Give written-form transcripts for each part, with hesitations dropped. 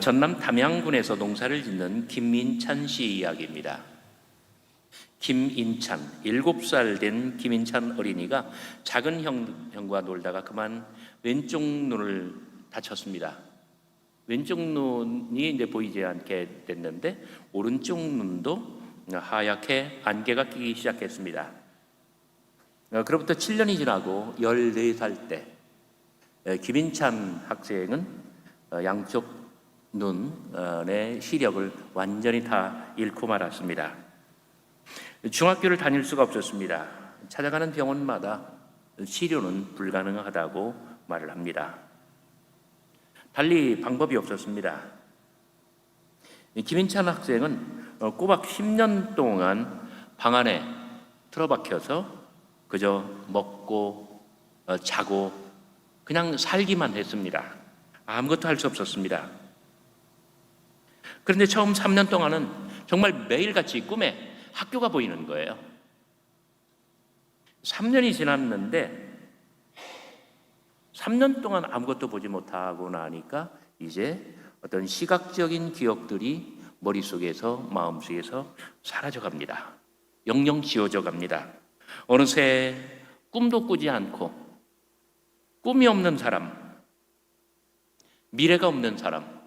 전남 담양군에서 농사를 짓는 김인찬 씨 이야기입니다. 김인찬, 7살 된 김인찬 어린이가 작은 형과 놀다가 그만 왼쪽 눈을 다쳤습니다. 왼쪽 눈이 이제 보이지 않게 됐는데 오른쪽 눈도 하얗게 안개가 끼기 시작했습니다. 그로부터 7년이 지나고 14살 때 김인찬 학생은 양쪽 눈의 시력을 완전히 다 잃고 말았습니다. 중학교를 다닐 수가 없었습니다. 찾아가는 병원마다 치료는 불가능하다고 말을 합니다. 달리 방법이 없었습니다. 김인찬 학생은 꼬박 10년 동안 방 안에 틀어박혀서 그저 먹고 자고 그냥 살기만 했습니다. 아무것도 할 수 없었습니다. 그런데 처음 3년 동안은 정말 매일같이 꿈에 학교가 보이는 거예요. 3년이 지났는데 3년 동안 아무것도 보지 못하고 나니까 이제 어떤 시각적인 기억들이 머릿속에서 마음속에서 사라져 갑니다. 영영 지워져 갑니다. 어느새 꿈도 꾸지 않고 꿈이 없는 사람, 미래가 없는 사람,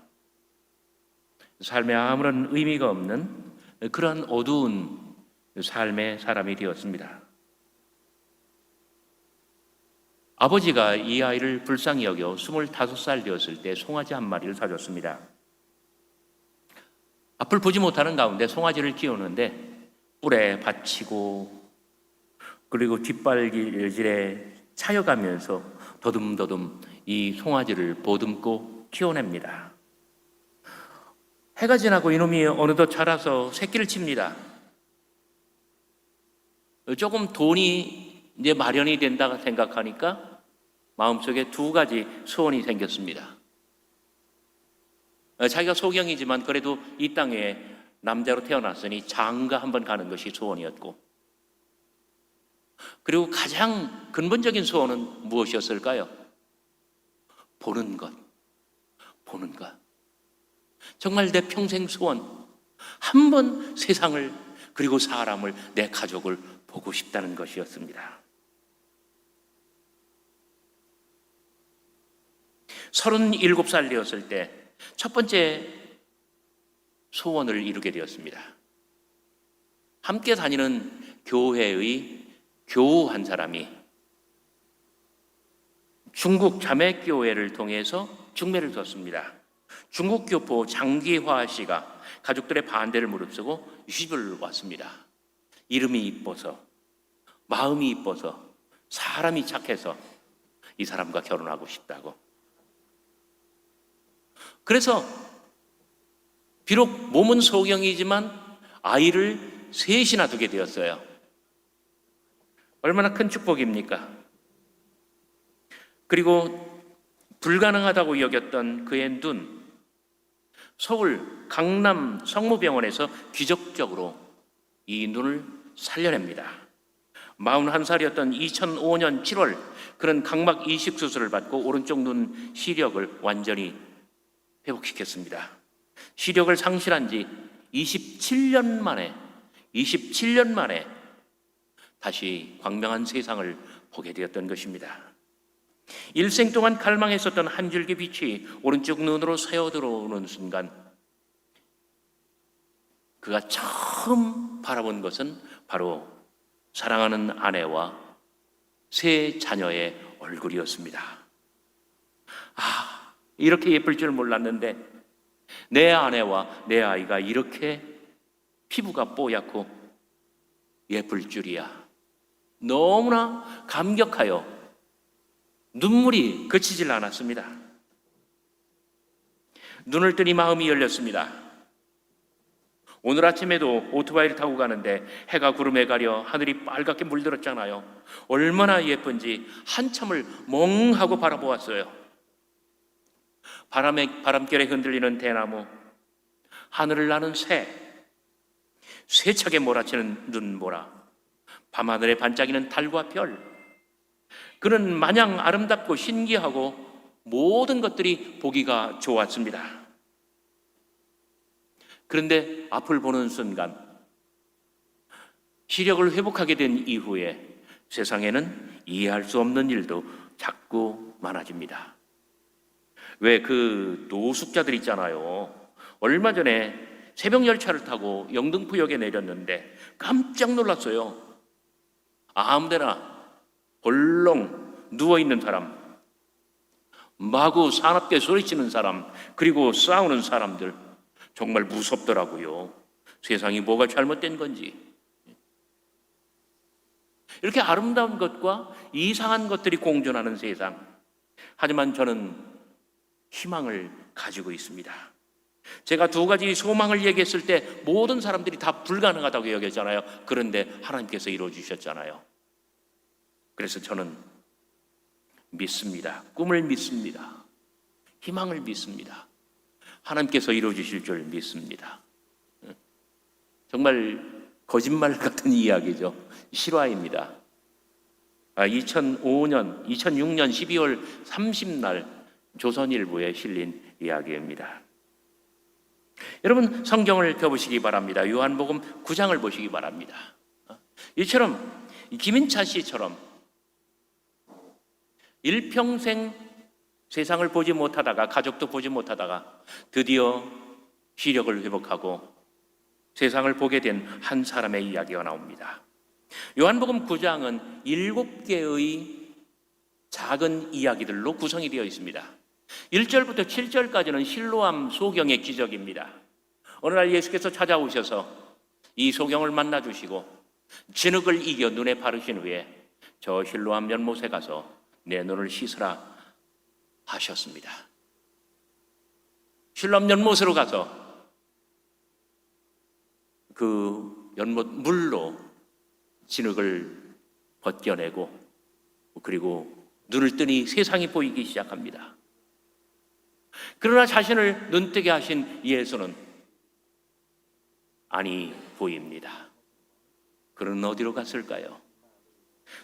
삶에 아무런 의미가 없는 그런 어두운 삶의 사람이 되었습니다. 아버지가 이 아이를 불쌍히 여겨 25살 되었을 때 송아지 한 마리를 사줬습니다. 앞을 보지 못하는 가운데 송아지를 키우는데 뿔에 받치고 그리고 뒷발질에 차여가면서 더듬더듬 이 송아지를 보듬고 키워냅니다. 해가 지나고 이놈이 어느덧 자라서 새끼를 칩니다. 조금 돈이 이제 마련이 된다 생각하니까 마음속에 2가지 소원이 생겼습니다. 자기가 소경이지만 그래도 이 땅에 남자로 태어났으니 장가 한번 가는 것이 소원이었고, 그리고 가장 근본적인 소원은 무엇이었을까요? 보는 것. 정말 내 평생 소원, 한 번 세상을 그리고 사람을, 내 가족을 보고 싶다는 것이었습니다. 37살 되었을 때 첫 번째 소원을 이루게 되었습니다. 함께 다니는 교회의 교우 한 사람이 중국 자매교회를 통해서 중매를 뒀습니다. 중국 교포 장기화 씨가 가족들의 반대를 무릅쓰고 시집을 왔습니다. 이름이 이뻐서, 마음이 이뻐서, 사람이 착해서 이 사람과 결혼하고 싶다고. 그래서 비록 몸은 소경이지만 아이를 셋이나 두게 되었어요. 얼마나 큰 축복입니까? 그리고 불가능하다고 여겼던 그의 눈, 서울 강남 성모병원에서 기적적으로 이 눈을 살려냅니다. 41살이었던 2005년 7월 그는 각막 이식 수술을 받고 오른쪽 눈 시력을 완전히 회복시켰습니다. 시력을 상실한 지 27년 만에 다시 광명한 세상을 보게 되었던 것입니다. 일생 동안 갈망했었던 한 줄기 빛이 오른쪽 눈으로 새어 들어오는 순간 그가 처음 바라본 것은 바로 사랑하는 아내와 세 자녀의 얼굴이었습니다. 이렇게 예쁠 줄 몰랐는데 내 아내와 내 아이가 이렇게 피부가 뽀얗고 예쁠 줄이야. 너무나 감격하여 눈물이 그치질 않았습니다. 눈을 뜨니 마음이 열렸습니다. 오늘 아침에도 오토바이를 타고 가는데 해가 구름에 가려 하늘이 빨갛게 물들었잖아요. 얼마나 예쁜지 한참을 멍하고 바라보았어요. 바람결에 흔들리는 대나무, 하늘을 나는 새, 세차게 몰아치는 눈보라, 밤하늘에 반짝이는 달과 별. 그는 마냥 아름답고 신기하고 모든 것들이 보기가 좋았습니다. 그런데 앞을 보는 순간 시력을 회복하게 된 이후에 세상에는 이해할 수 없는 일도 자꾸 많아집니다. 왜 그 노숙자들 있잖아요. 얼마 전에 새벽 열차를 타고 영등포역에 내렸는데 깜짝 놀랐어요. 아무데나 벌렁 누워있는 사람, 마구 사납게 소리치는 사람, 그리고 싸우는 사람들, 정말 무섭더라고요. 세상이 뭐가 잘못된 건지. 이렇게 아름다운 것과 이상한 것들이 공존하는 세상. 하지만 저는 희망을 가지고 있습니다. 제가 두 가지 소망을 얘기했을 때 모든 사람들이 다 불가능하다고 여겼잖아요. 그런데 하나님께서 이루어주셨잖아요. 그래서 저는 믿습니다. 꿈을 믿습니다. 희망을 믿습니다. 하나님께서 이루어주실 줄 믿습니다. 정말 거짓말 같은 이야기죠. 실화입니다. 2006년 12월 30날 조선일보에 실린 이야기입니다. 여러분 성경을 펴보시기 바랍니다. 요한복음 9장을 보시기 바랍니다. 이처럼 김인차 씨처럼 일평생 세상을 보지 못하다가 가족도 보지 못하다가 드디어 시력을 회복하고 세상을 보게 된 한 사람의 이야기가 나옵니다. 요한복음 9장은 7개의 작은 이야기들로 구성이 되어 있습니다. 1절부터 7절까지는 실로암 소경의 기적입니다. 어느 날 예수께서 찾아오셔서 이 소경을 만나주시고 진흙을 이겨 눈에 바르신 후에 저 실로암 연못에 가서 내 눈을 씻으라 하셨습니다. 실로암 연못으로 가서 그 연못 물로 진흙을 벗겨내고 그리고 눈을 뜨니 세상이 보이기 시작합니다. 그러나 자신을 눈뜨게 하신 예수는 아니 보입니다. 그는 어디로 갔을까요?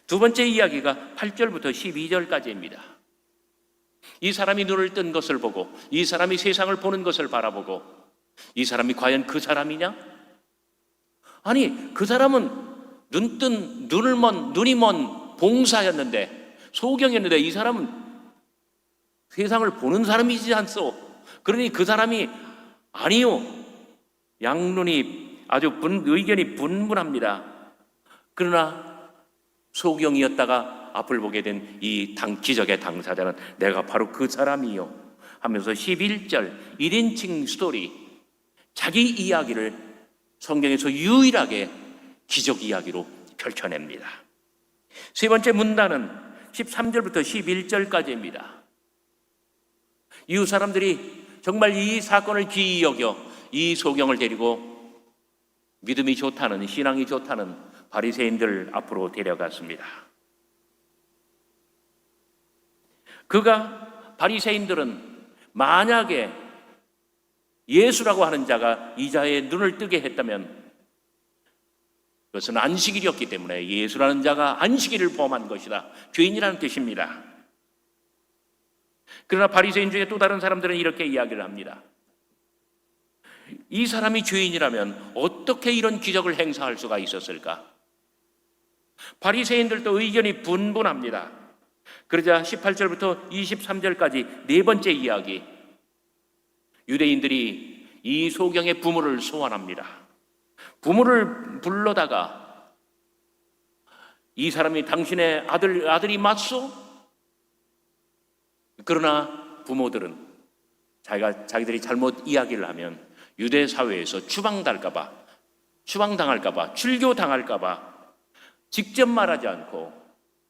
두 번째 이야기가 8절부터 12절까지입니다. 이 사람이 눈을 뜬 것을 보고 이 사람이 세상을 보는 것을 바라보고 이 사람이 과연 그 사람이냐? 아니 그 사람은 눈이 먼 봉사였는데 소경이었는데 이 사람은 세상을 보는 사람이지 않소. 그러니 그 사람이 아니요. 양론이 아주 의견이 분분합니다. 그러나 소경이었다가 앞을 보게 된 이 기적의 당사자는 내가 바로 그 사람이요 하면서 11절 1인칭 스토리 자기 이야기를 성경에서 유일하게 기적 이야기로 펼쳐냅니다. 세 번째 문단은 13절부터 11절까지입니다. 이웃 사람들이 정말 이 사건을 기이 여겨 이 소경을 데리고 믿음이 좋다는 신앙이 좋다는 바리새인들 앞으로 데려갔습니다. 바리새인들은 만약에 예수라고 하는 자가 이 자의 눈을 뜨게 했다면 그것은 안식일이었기 때문에 예수라는 자가 안식일을 범한 것이다. 죄인이라는 뜻입니다. 그러나 바리새인 중에 또 다른 사람들은 이렇게 이야기를 합니다. 이 사람이 죄인이라면 어떻게 이런 기적을 행사할 수가 있었을까? 바리새인들도 의견이 분분합니다. 그러자 18절부터 23절까지 네 번째 이야기, 유대인들이 이 소경의 부모를 소환합니다. 부모를 불러다가 이 사람이 당신의 아들이 맞소? 그러나 부모들은 자기들이 잘못 이야기를 하면 유대 사회에서 추방당할까봐, 출교당할까봐 직접 말하지 않고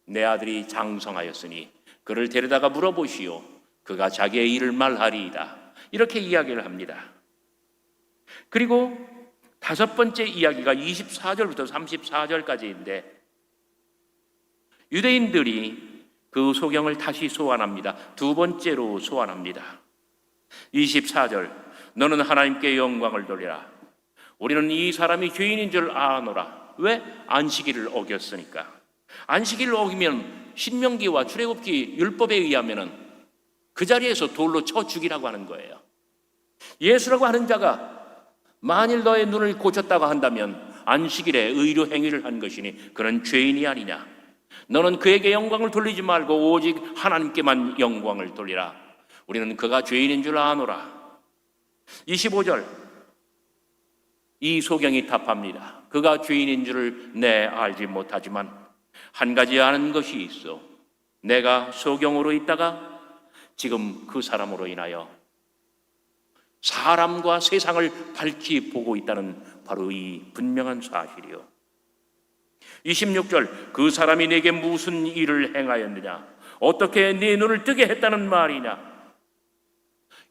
내 아들이 장성하였으니 그를 데려다가 물어보시오. 그가 자기의 일을 말하리이다. 이렇게 이야기를 합니다. 그리고 다섯 번째 이야기가 24절부터 34절까지인데 유대인들이 그 소경을 다시 소환합니다. 두 번째로 소환합니다. 24절 너는 하나님께 영광을 돌리라. 우리는 이 사람이 죄인인 줄 아노라. 왜? 안식일을 어겼으니까. 안식일을 어기면 신명기와 출애굽기 율법에 의하면 그 자리에서 돌로 쳐 죽이라고 하는 거예요. 예수라고 하는 자가 만일 너의 눈을 고쳤다고 한다면 안식일에 의로 행위를 한 것이니 그는 죄인이 아니냐. 너는 그에게 영광을 돌리지 말고 오직 하나님께만 영광을 돌리라. 우리는 그가 죄인인 줄 아노라. 25절, 이 소경이 답합니다. 그가 죄인인 줄을 내 알지 못하지만 한 가지 아는 것이 있어. 내가 소경으로 있다가 지금 그 사람으로 인하여 사람과 세상을 밝히 보고 있다는 바로 이 분명한 사실이요. 26절, 그 사람이 내게 무슨 일을 행하였느냐? 어떻게 네 눈을 뜨게 했다는 말이냐?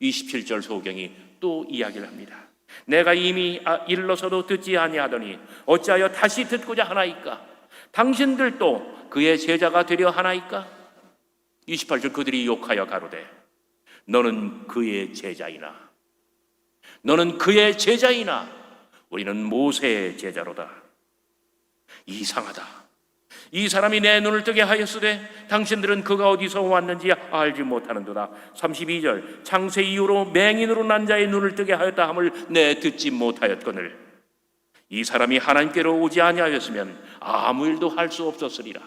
27절 소경이 또 이야기를 합니다. 내가 이미 일러서도 듣지 아니하더니 어찌하여 다시 듣고자 하나이까? 당신들도 그의 제자가 되려 하나이까? 28절, 그들이 욕하여 가로되 너는 그의 제자이나 우리는 모세의 제자로다. 이상하다. 이 사람이 내 눈을 뜨게 하였으되 당신들은 그가 어디서 왔는지 알지 못하는도다. 32절, 창세 이후로 맹인으로 난 자의 눈을 뜨게 하였다 함을 내 듣지 못하였거늘 이 사람이 하나님께로 오지 아니하였으면 아무 일도 할 수 없었으리라.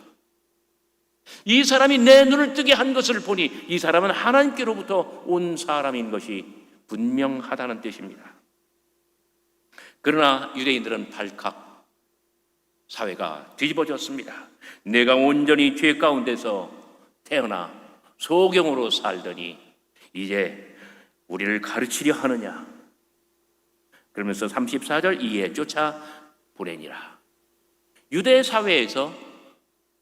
이 사람이 내 눈을 뜨게 한 것을 보니 이 사람은 하나님께로부터 온 사람인 것이 분명하다는 뜻입니다. 그러나 유대인들은 발칵 사회가 뒤집어졌습니다. 내가 온전히 죄 가운데서 태어나 소경으로 살더니 이제 우리를 가르치려 하느냐. 그러면서 34절, 이에 쫓아 보내니라. 유대 사회에서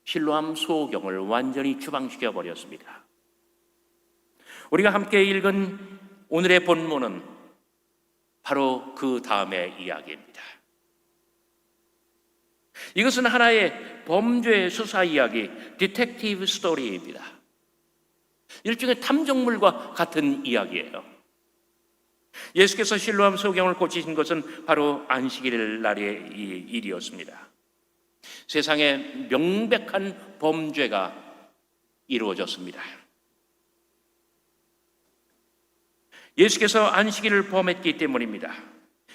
실로암 소경을 완전히 추방시켜 버렸습니다. 우리가 함께 읽은 오늘의 본문은 바로 그 다음의 이야기입니다. 이것은 하나의 범죄 수사 이야기, 디텍티브 스토리입니다. 일종의 탐정물과 같은 이야기예요. 예수께서 실로암 소경을 고치신 것은 바로 안식일 날의 일이었습니다. 세상에 명백한 범죄가 이루어졌습니다. 예수께서 안식일을 범했기 때문입니다.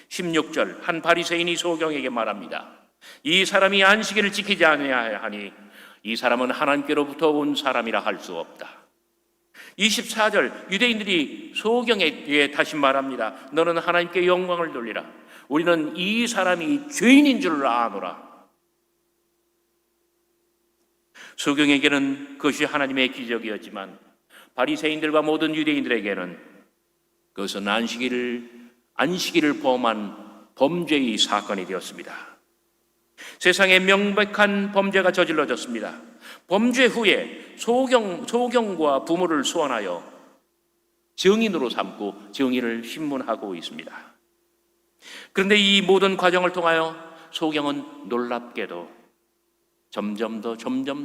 16절, 한 바리새인이 소경에게 말합니다. 이 사람이 안식일을 지키지 아니하니 이 사람은 하나님께로부터 온 사람이라 할 수 없다. 24절, 유대인들이 소경에게 다시 말합니다. 너는 하나님께 영광을 돌리라. 우리는 이 사람이 죄인인 줄 아노라. 소경에게는 그것이 하나님의 기적이었지만 바리새인들과 모든 유대인들에게는 그것은 안식일을 범한 범죄의 사건이 되었습니다. 세상에 명백한 범죄가 저질러졌습니다. 범죄 후에 소경과 부모를 소환하여 증인으로 삼고 정의를 신문하고 있습니다. 그런데 이 모든 과정을 통하여 소경은 놀랍게도 점점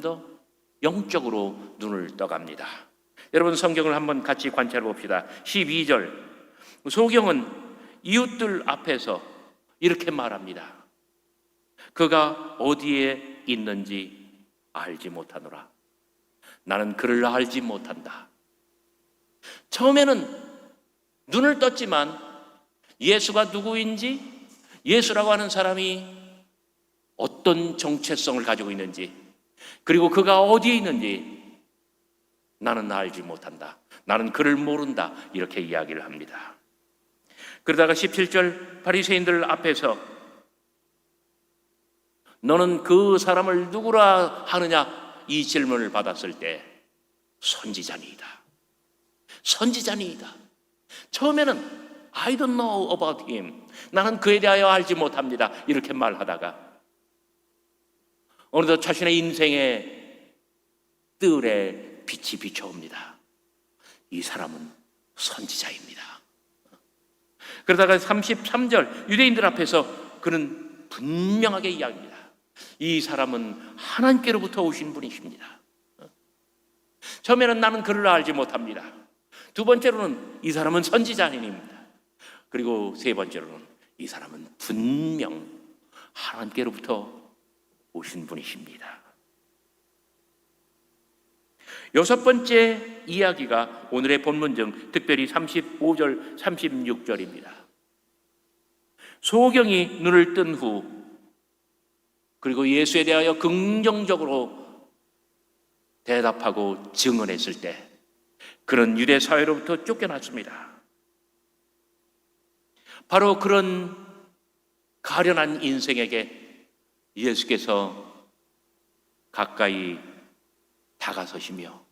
더 영적으로 눈을 떠갑니다. 여러분, 성경을 한번 같이 관찰해 봅시다. 12절, 소경은 이웃들 앞에서 이렇게 말합니다. 그가 어디에 있는지 알지 못하노라. 나는 그를 알지 못한다. 처음에는 눈을 떴지만 예수가 누구인지, 예수라고 하는 사람이 어떤 정체성을 가지고 있는지, 그리고 그가 어디에 있는지 나는 알지 못한다. 나는 그를 모른다. 이렇게 이야기를 합니다. 그러다가 17절, 바리새인들 앞에서 너는 그 사람을 누구라 하느냐, 이 질문을 받았을 때 선지자니이다. 처음에는 I don't know about him. 나는 그에 대하여 알지 못합니다. 이렇게 말하다가 어느덧 자신의 인생의 뜰에 빛이 비춰옵니다. 이 사람은 선지자입니다. 그러다가 33절, 유대인들 앞에서 그는 분명하게 이야기합니다. 이 사람은 하나님께로부터 오신 분이십니다. 처음에는 나는 그를 알지 못합니다. 두 번째로는 이 사람은 선지자입니다. 그리고 세 번째로는 이 사람은 분명 하나님께로부터 오신 분이십니다. 여섯 번째 이야기가 오늘의 본문 중 특별히 35절, 36절입니다. 소경이 눈을 뜬 후 그리고 예수에 대하여 긍정적으로 대답하고 증언했을 때 그는 유대 사회로부터 쫓겨났습니다. 바로 그런 가련한 인생에게 예수께서 가까이 다가서시며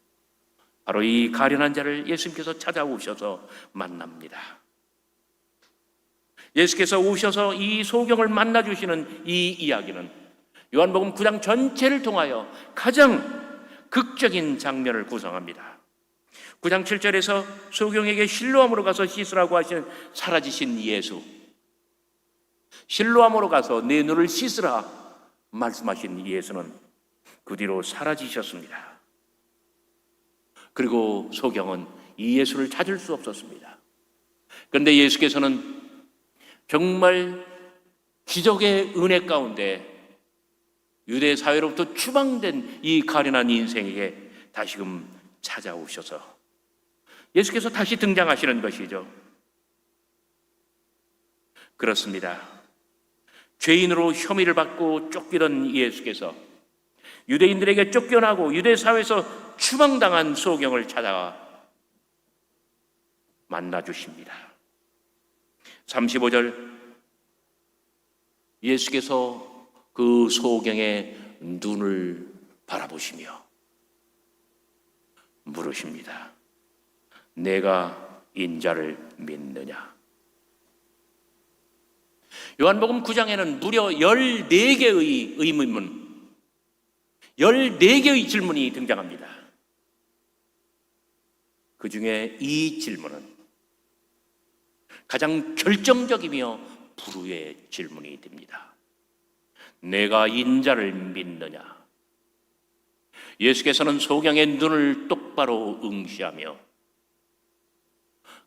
바로 이 가련한 자를 예수님께서 찾아오셔서 만납니다. 예수께서 오셔서 이 소경을 만나주시는 이 이야기는 요한복음 9장 전체를 통하여 가장 극적인 장면을 구성합니다. 9장 7절에서 소경에게 실로암으로 가서 씻으라고 하시는 사라지신 예수, 실로암으로 가서 내 눈을 씻으라 말씀하신 예수는 그 뒤로 사라지셨습니다. 그리고 소경은 이 예수를 찾을 수 없었습니다. 그런데 예수께서는 정말 기적의 은혜 가운데 유대 사회로부터 추방된 이 가련한 인생에게 다시금 찾아오셔서 예수께서 다시 등장하시는 것이죠. 그렇습니다. 죄인으로 혐의를 받고 쫓기던 예수께서 유대인들에게 쫓겨나고 유대 사회에서 추방당한 소경을 찾아와 만나주십니다. 35절 예수께서 그 소경의 눈을 바라보시며 물으십니다. 내가 인자를 믿느냐? 요한복음 9장에는 무려 14개의 의문문, 14개의 질문이 등장합니다. 그 중에 이 질문은 가장 결정적이며 불후의 질문이 됩니다. 내가 인자를 믿느냐? 예수께서는 소경의 눈을 똑바로 응시하며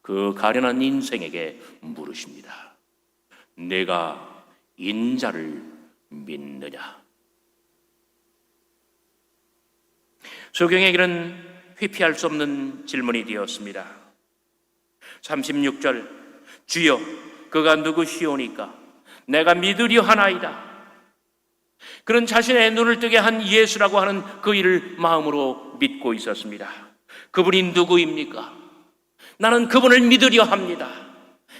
그 가련한 인생에게 물으십니다. 내가 인자를 믿느냐? 소경에게는 회피할 수 없는 질문이 되었습니다. 36절 주여 그가 누구시오니까 내가 믿으려 하나이다. 그는 자신의 눈을 뜨게 한 예수라고 하는 그 이를 마음으로 믿고 있었습니다. 그분이 누구입니까? 나는 그분을 믿으려 합니다.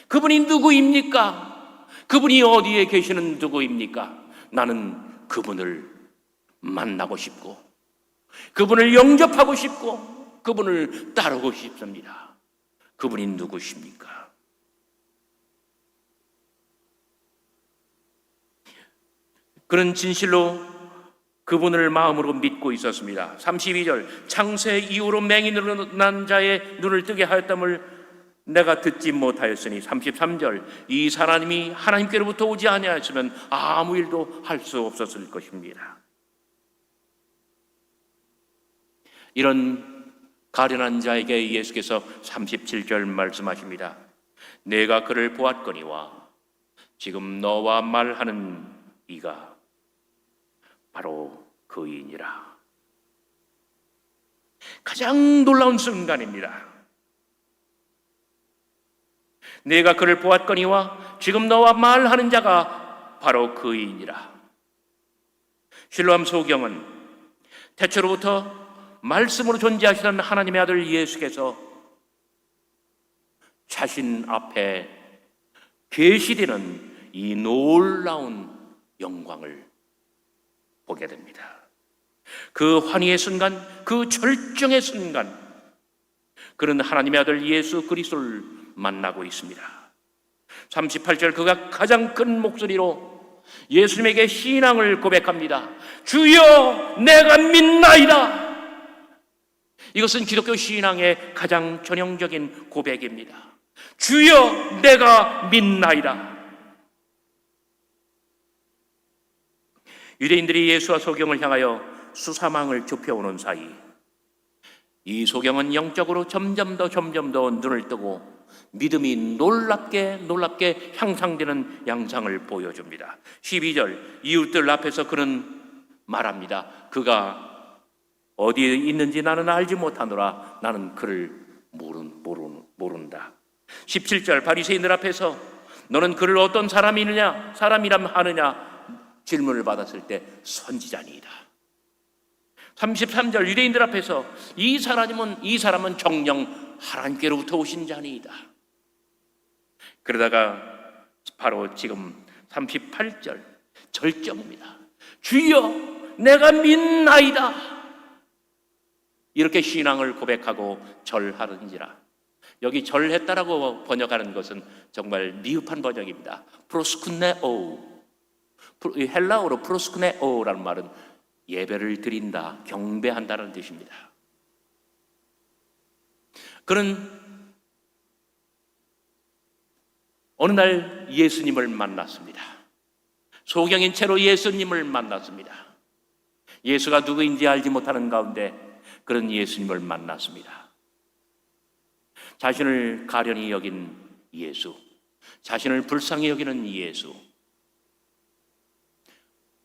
그분이 누구입니까? 그분이 어디에 계시는 누구입니까? 나는 그분을 만나고 싶고 그분을 영접하고 싶고 그분을 따르고 싶습니다. 그분이 누구십니까? 그는 진실로 그분을 마음으로 믿고 있었습니다. 32절 창세 이후로 맹인으로 난 자의 눈을 뜨게 하였dam을 내가 듣지 못하였으니 33절 이 사람이 하나님께로부터 오지 아니하였으면 아무 일도 할 수 없었을 것입니다. 이런 가련한 자에게 예수께서 37절 말씀하십니다. 내가 그를 보았거니와 지금 너와 말하는 이가 바로 그이니라. 가장 놀라운 순간입니다. 내가 그를 보았거니와 지금 너와 말하는 자가 바로 그이니라. 실로암 소경은 태초로부터 말씀으로 존재하시던 하나님의 아들 예수께서 자신 앞에 계시되는 이 놀라운 영광을 보게 됩니다. 그 환희의 순간, 그 절정의 순간, 그는 하나님의 아들 예수 그리스도를 만나고 있습니다. 38절 그가 가장 큰 목소리로 예수님에게 신앙을 고백합니다. 주여 내가 믿나이다. 이것은 기독교 신앙의 가장 전형적인 고백입니다. 주여 내가 믿나이다. 유대인들이 예수와 소경을 향하여 수사망을 좁혀오는 사이 이 소경은 영적으로 점점 더 눈을 뜨고 믿음이 놀랍게 향상되는 양상을 보여줍니다. 12절 이웃들 앞에서 그는 말합니다. 그가 어디에 있는지 나는 알지 못하노라. 나는 그를 모른다. 17절 바리새인들 앞에서 너는 그를 어떤 사람이라 하느냐 질문을 받았을 때 선지자니이다. 33절 유대인들 앞에서 이 사람은 정령 하나님께로부터 오신 자니이다. 그러다가 바로 지금 38절 절정입니다. 주여 내가 믿나이다. 이렇게 신앙을 고백하고 절하는지라. 여기 절했다라고 번역하는 것은 정말 미흡한 번역입니다. 프로스쿠네오, 헬라어로 프로스쿠네오라는 말은 예배를 드린다, 경배한다는 뜻입니다. 그는 어느 날 예수님을 만났습니다. 소경인 채로 예수님을 만났습니다. 예수가 누구인지 알지 못하는 가운데 그런 예수님을 만났습니다. 자신을 가련히 여긴 예수, 자신을 불쌍히 여기는 예수.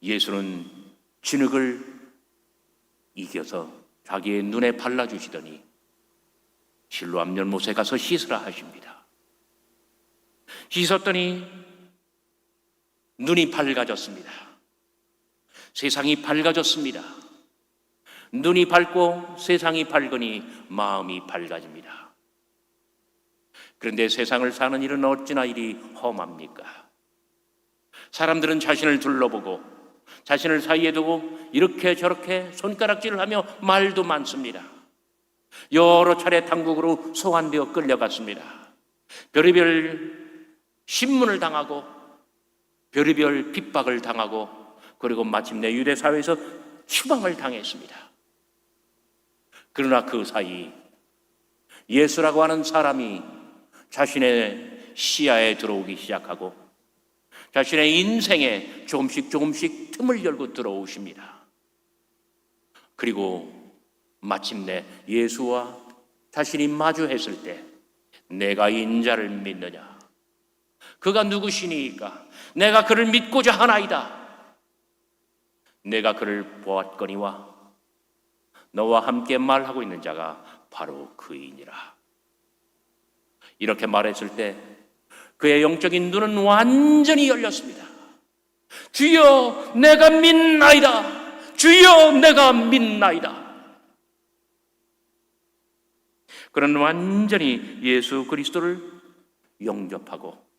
예수는 진흙을 이겨서 자기의 눈에 발라주시더니 실로암 연못에 가서 씻으라 하십니다. 씻었더니 눈이 밝아졌습니다. 세상이 밝아졌습니다. 눈이 밝고 세상이 밝으니 마음이 밝아집니다. 그런데 세상을 사는 일은 어찌나 이리 험합니까? 사람들은 자신을 둘러보고 자신을 사이에 두고 이렇게 저렇게 손가락질을 하며 말도 많습니다. 여러 차례 당국으로 소환되어 끌려갔습니다. 별의별 신문을 당하고 별의별 핍박을 당하고 그리고 마침내 유대 사회에서 추방을 당했습니다. 그러나 그 사이 예수라고 하는 사람이 자신의 시야에 들어오기 시작하고 자신의 인생에 조금씩 틈을 열고 들어오십니다. 그리고 마침내 예수와 자신이 마주했을 때 내가 인자를 믿느냐? 그가 누구시니까? 내가 그를 믿고자 하나이다. 내가 그를 보았거니와 너와 함께 말하고 있는 자가 바로 그이니라. 이렇게 말했을 때 그의 영적인 눈은 완전히 열렸습니다. 주여 내가 믿나이다. 주여 내가 믿나이다. 그는 완전히 예수 그리스도를 영접하고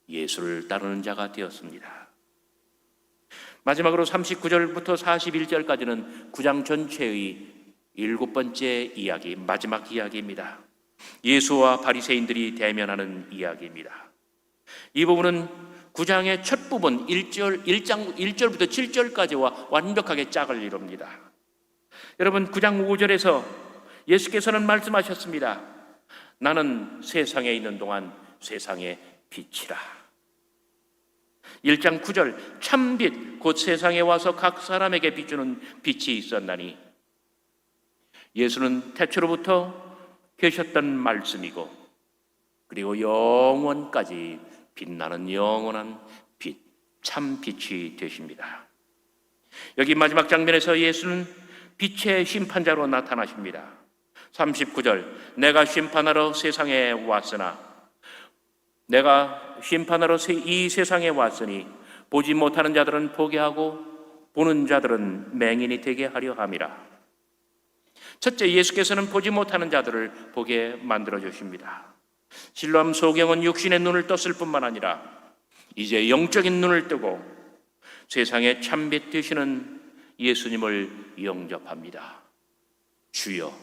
예수를 따르는 자가 되었습니다. 마지막으로 39절부터 41절까지는 9장 전체의 7번째 이야기, 마지막 이야기입니다. 예수와 바리새인들이 대면하는 이야기입니다. 이 부분은 9장의 첫 부분 1절부터 7절까지와 완벽하게 짝을 이룹니다. 여러분 9장 5절에서 예수께서는 말씀하셨습니다. 나는 세상에 있는 동안 세상의 빛이라. 1장 9절 참빛 곧 세상에 와서 각 사람에게 비추는 빛이 있었나니 예수는 태초로부터 계셨던 말씀이고 그리고 영원까지 빛나는 영원한 빛, 참빛이 되십니다. 여기 마지막 장면에서 예수는 빛의 심판자로 나타나십니다. 39절 내가 심판하러 세상에 왔으나 내가 심판하러 이 세상에 왔으니 보지 못하는 자들은 보게 하고 보는 자들은 맹인이 되게 하려 함이라. 첫째, 예수께서는 보지 못하는 자들을 보게 만들어 주십니다. 실로암 소경은 육신의 눈을 떴을 뿐만 아니라 이제 영적인 눈을 뜨고 세상의 참빛 되시는 예수님을 영접합니다. 주여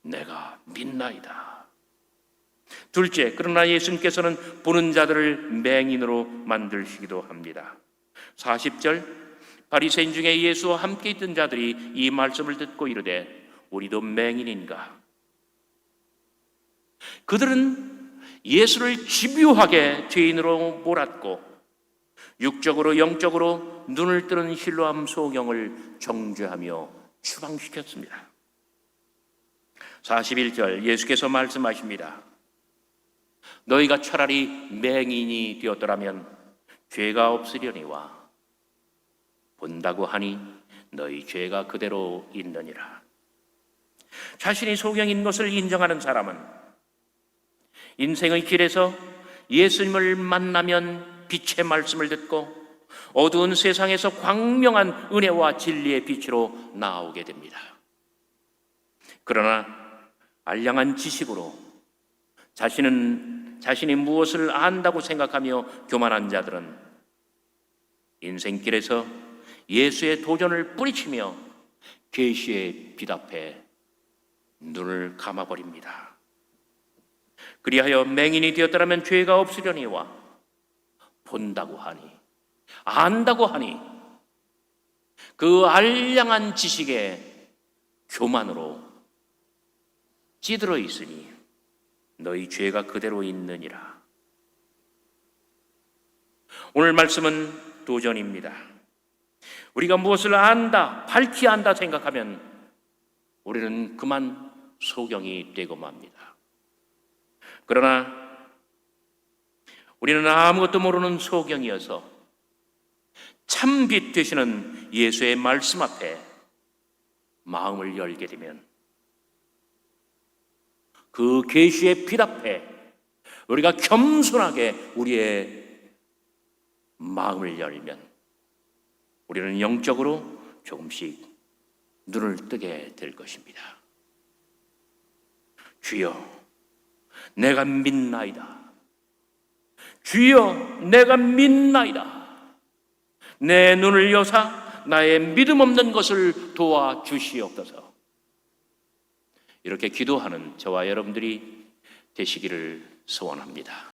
내가 믿나이다. 둘째, 그러나 예수님께서는 보는 자들을 맹인으로 만드시기도 합니다. 40절 바리새인 중에 예수와 함께 있던 자들이 이 말씀을 듣고 이르되 우리도 맹인인가? 그들은 예수를 집요하게 죄인으로 몰았고 육적으로 영적으로 눈을 뜨는 실로암 소경을 정죄하며 추방시켰습니다. 41절 예수께서 말씀하십니다. 너희가 차라리 맹인이 되었더라면 죄가 없으려니와 본다고 하니 너희 죄가 그대로 있느니라. 자신이 소경인 것을 인정하는 사람은 인생의 길에서 예수님을 만나면 빛의 말씀을 듣고 어두운 세상에서 광명한 은혜와 진리의 빛으로 나오게 됩니다. 그러나 알량한 지식으로 자신이 무엇을 안다고 생각하며 교만한 자들은 인생길에서 예수의 도전을 뿌리치며 계시의 빛 앞에 눈을 감아버립니다. 그리하여 맹인이 되었더라면 죄가 없으려니와 본다고 하니 안다고 하니 그 알량한 지식의 교만으로 찌들어 있으니 너희 죄가 그대로 있느니라. 오늘 말씀은 도전입니다. 우리가 무엇을 안다, 밝히 안다 생각하면 우리는 그만 소경이 되고 맙니다. 그러나 우리는 아무것도 모르는 소경이어서 참 빛 되시는 예수의 말씀 앞에 마음을 열게 되면 그 계시의 빛 앞에 우리가 겸손하게 우리의 마음을 열면 우리는 영적으로 조금씩 눈을 뜨게 될 것입니다. 주여, 내가 믿나이다. 주여, 내가 믿나이다. 내 눈을 여사 나의 믿음 없는 것을 도와주시옵소서. 이렇게 기도하는 저와 여러분들이 되시기를 소원합니다.